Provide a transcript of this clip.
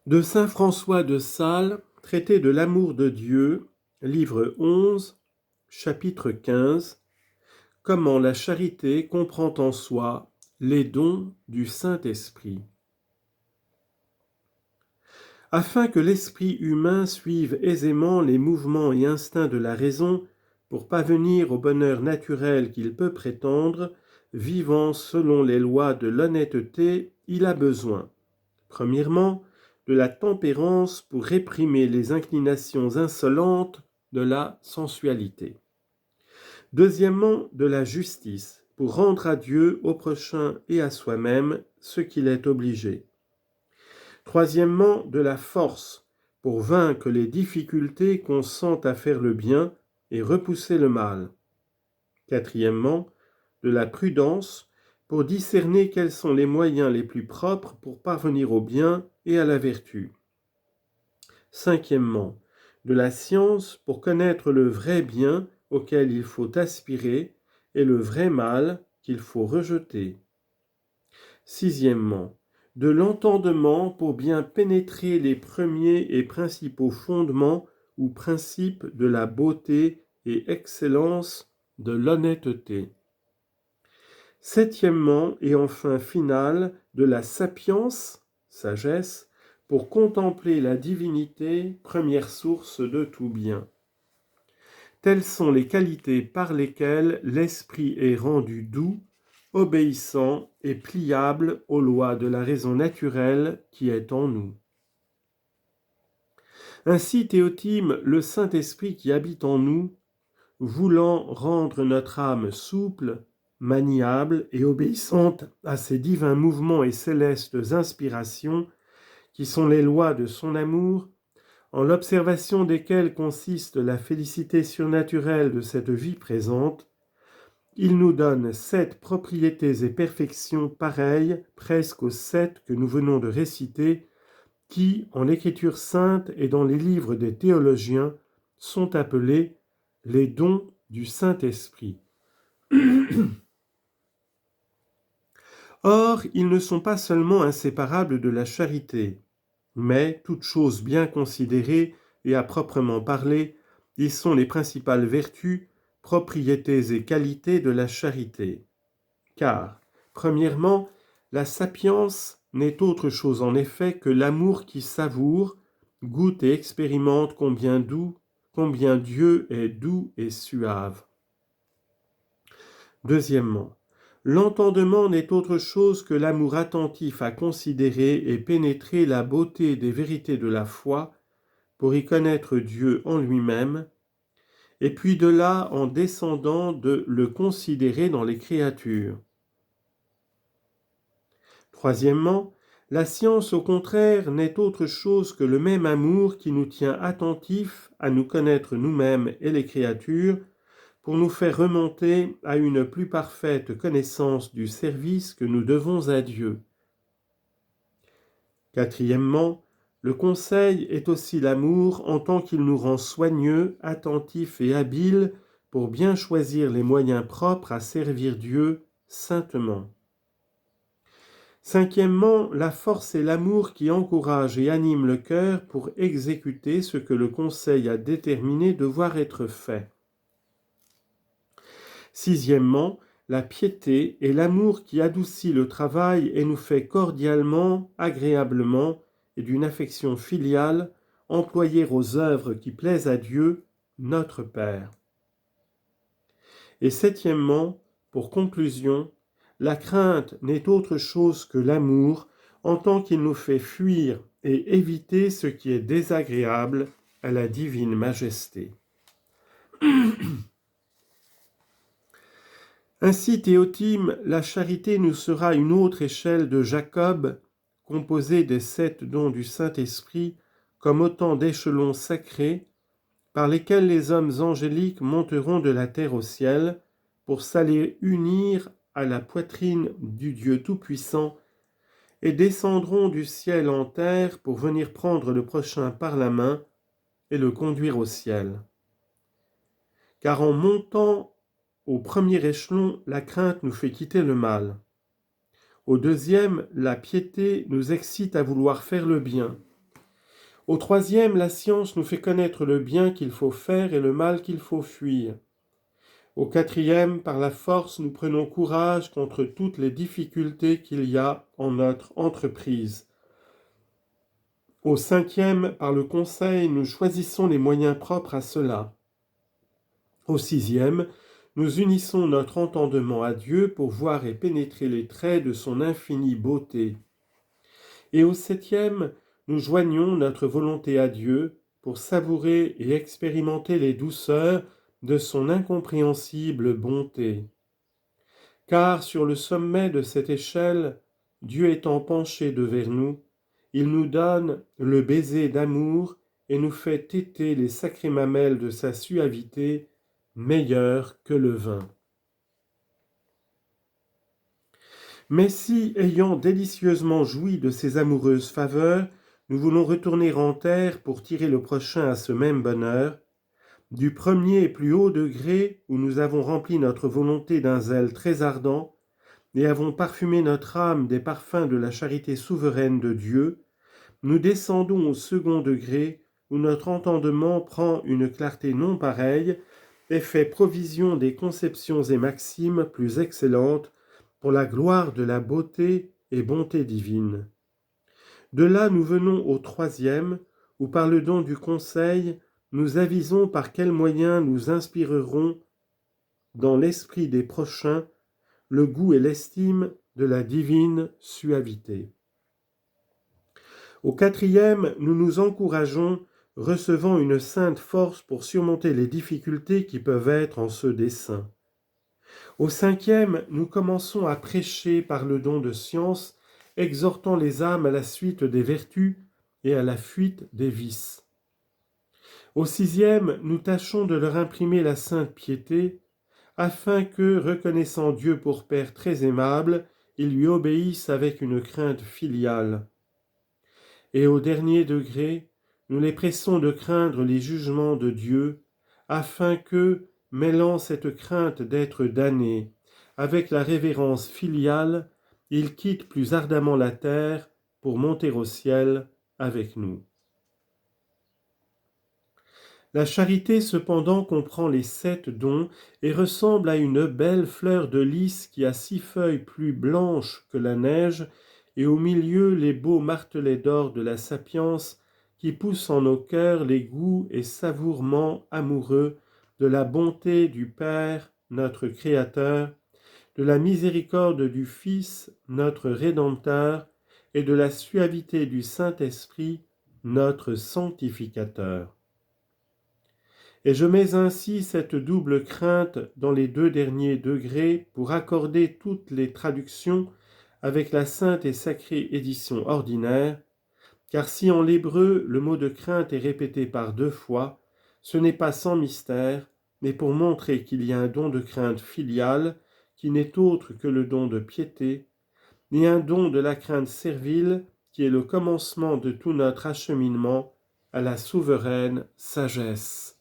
De saint François de Sales, traité de l'amour de Dieu, livre 11, chapitre 15, comment la charité comprend en soi les dons du Saint-Esprit. Afin que l'esprit humain suive aisément les mouvements et instincts de la raison pour parvenir au bonheur naturel qu'il peut prétendre, vivant selon les lois de l'honnêteté, il a besoin, premièrement, de la tempérance pour réprimer les inclinations insolentes de la sensualité. Deuxièmement, de la justice pour rendre à Dieu, au prochain et à soi-même ce qu'il est obligé. Troisièmement, de la force pour vaincre les difficultés qu'on sent à faire le bien et repousser le mal. Quatrièmement, de la prudence pour discerner quels sont les moyens les plus propres pour parvenir au bien et à la vertu. Cinquièmement, de la science pour connaître le vrai bien auquel il faut aspirer et le vrai mal qu'il faut rejeter. Sixièmement, de l'entendement pour bien pénétrer les premiers et principaux fondements ou principes de la beauté et excellence de l'honnêteté. Septièmement et enfin finale, de la sapience, sagesse, pour contempler la divinité, première source de tout bien. Telles sont les qualités par lesquelles l'esprit est rendu doux, obéissant et pliable aux lois de la raison naturelle qui est en nous. Ainsi, Théotime, le Saint-Esprit qui habite en nous, voulant rendre notre âme souple, maniable et obéissante à ses divins mouvements et célestes inspirations, qui sont les lois de son amour, en l'observation desquelles consiste la félicité surnaturelle de cette vie présente, il nous donne 7 propriétés et perfections pareilles presque aux 7 que nous venons de réciter, qui, en l'Écriture sainte et dans les livres des théologiens, sont appelés les dons du Saint-Esprit. Or, ils ne sont pas seulement inséparables de la charité, mais, toutes choses bien considérées et à proprement parler, ils sont les principales vertus, propriétés et qualités de la charité. Car, premièrement, la sapience n'est autre chose en effet que l'amour qui savoure, goûte et expérimente combien Dieu est doux et suave. Deuxièmement, l'entendement n'est autre chose que l'amour attentif à considérer et pénétrer la beauté des vérités de la foi pour y connaître Dieu en lui-même, et puis de là en descendant de le considérer dans les créatures. Troisièmement, la science au contraire n'est autre chose que le même amour qui nous tient attentifs à nous connaître nous-mêmes et les créatures pour nous faire remonter à une plus parfaite connaissance du service que nous devons à Dieu. Quatrièmement, le conseil est aussi l'amour en tant qu'il nous rend soigneux, attentifs et habiles pour bien choisir les moyens propres à servir Dieu saintement. Cinquièmement, la force et l'amour qui encouragent et animent le cœur pour exécuter ce que le conseil a déterminé devoir être fait. Sixièmement, la piété et l'amour qui adoucit le travail et nous fait cordialement, agréablement et d'une affection filiale employer aux œuvres qui plaisent à Dieu, notre Père. Et septièmement, pour conclusion, la crainte n'est autre chose que l'amour en tant qu'il nous fait fuir et éviter ce qui est désagréable à la divine majesté. Ainsi, Théotime, la charité nous sera une autre échelle de Jacob, composée des 7 dons du Saint-Esprit, comme autant d'échelons sacrés par lesquels les hommes angéliques monteront de la terre au ciel pour s'aller unir à la poitrine du Dieu Tout-Puissant et descendront du ciel en terre pour venir prendre le prochain par la main et le conduire au ciel. Car en montant au premier échelon, la crainte nous fait quitter le mal. Au deuxième, la piété nous excite à vouloir faire le bien. Au troisième, la science nous fait connaître le bien qu'il faut faire et le mal qu'il faut fuir. Au quatrième, par la force, nous prenons courage contre toutes les difficultés qu'il y a en notre entreprise. Au cinquième, par le conseil, nous choisissons les moyens propres à cela. Au sixième, nous unissons notre entendement à Dieu pour voir et pénétrer les traits de son infinie beauté. Et au septième, nous joignons notre volonté à Dieu pour savourer et expérimenter les douceurs de son incompréhensible bonté. Car sur le sommet de cette échelle, Dieu étant penché devers nous, il nous donne le baiser d'amour et nous fait téter les sacrées mamelles de sa suavité, meilleure que le vin. Mais si, ayant délicieusement joui de ces amoureuses faveurs, nous voulons retourner en terre pour tirer le prochain à ce même bonheur, du premier et plus haut degré où nous avons rempli notre volonté d'un zèle très ardent et avons parfumé notre âme des parfums de la charité souveraine de Dieu, nous descendons au second degré où notre entendement prend une clarté non pareille et fait provision des conceptions et maximes plus excellentes pour la gloire de la beauté et bonté divine. De là nous venons au troisième, où par le don du conseil, nous avisons par quels moyens nous inspirerons dans l'esprit des prochains le goût et l'estime de la divine suavité. Au quatrième, nous nous encourageons, recevant une sainte force pour surmonter les difficultés qui peuvent être en ce dessein. Au cinquième, nous commençons à prêcher par le don de science, exhortant les âmes à la suite des vertus et à la fuite des vices. Au sixième, nous tâchons de leur imprimer la sainte piété, afin que, reconnaissant Dieu pour Père très aimable, ils lui obéissent avec une crainte filiale. Et au dernier degré, nous les pressons de craindre les jugements de Dieu, afin que, mêlant cette crainte d'être damnés avec la révérence filiale, ils quittent plus ardemment la terre pour monter au ciel avec nous. La charité cependant comprend les 7 dons et ressemble à une belle fleur de lys qui a 6 feuilles plus blanches que la neige et au milieu les beaux martelets d'or de la sapience qui poussent en nos cœurs les goûts et savourements amoureux de la bonté du Père, notre Créateur, de la miséricorde du Fils, notre Rédempteur, et de la suavité du Saint-Esprit, notre Sanctificateur. Et je mets ainsi cette double crainte dans les 2 derniers degrés pour accorder toutes les traductions avec la sainte et sacrée édition ordinaire, car si en l'hébreu le mot de crainte est répété par 2 fois, ce n'est pas sans mystère, mais pour montrer qu'il y a un don de crainte filiale qui n'est autre que le don de piété, et un don de la crainte servile qui est le commencement de tout notre acheminement à la souveraine sagesse.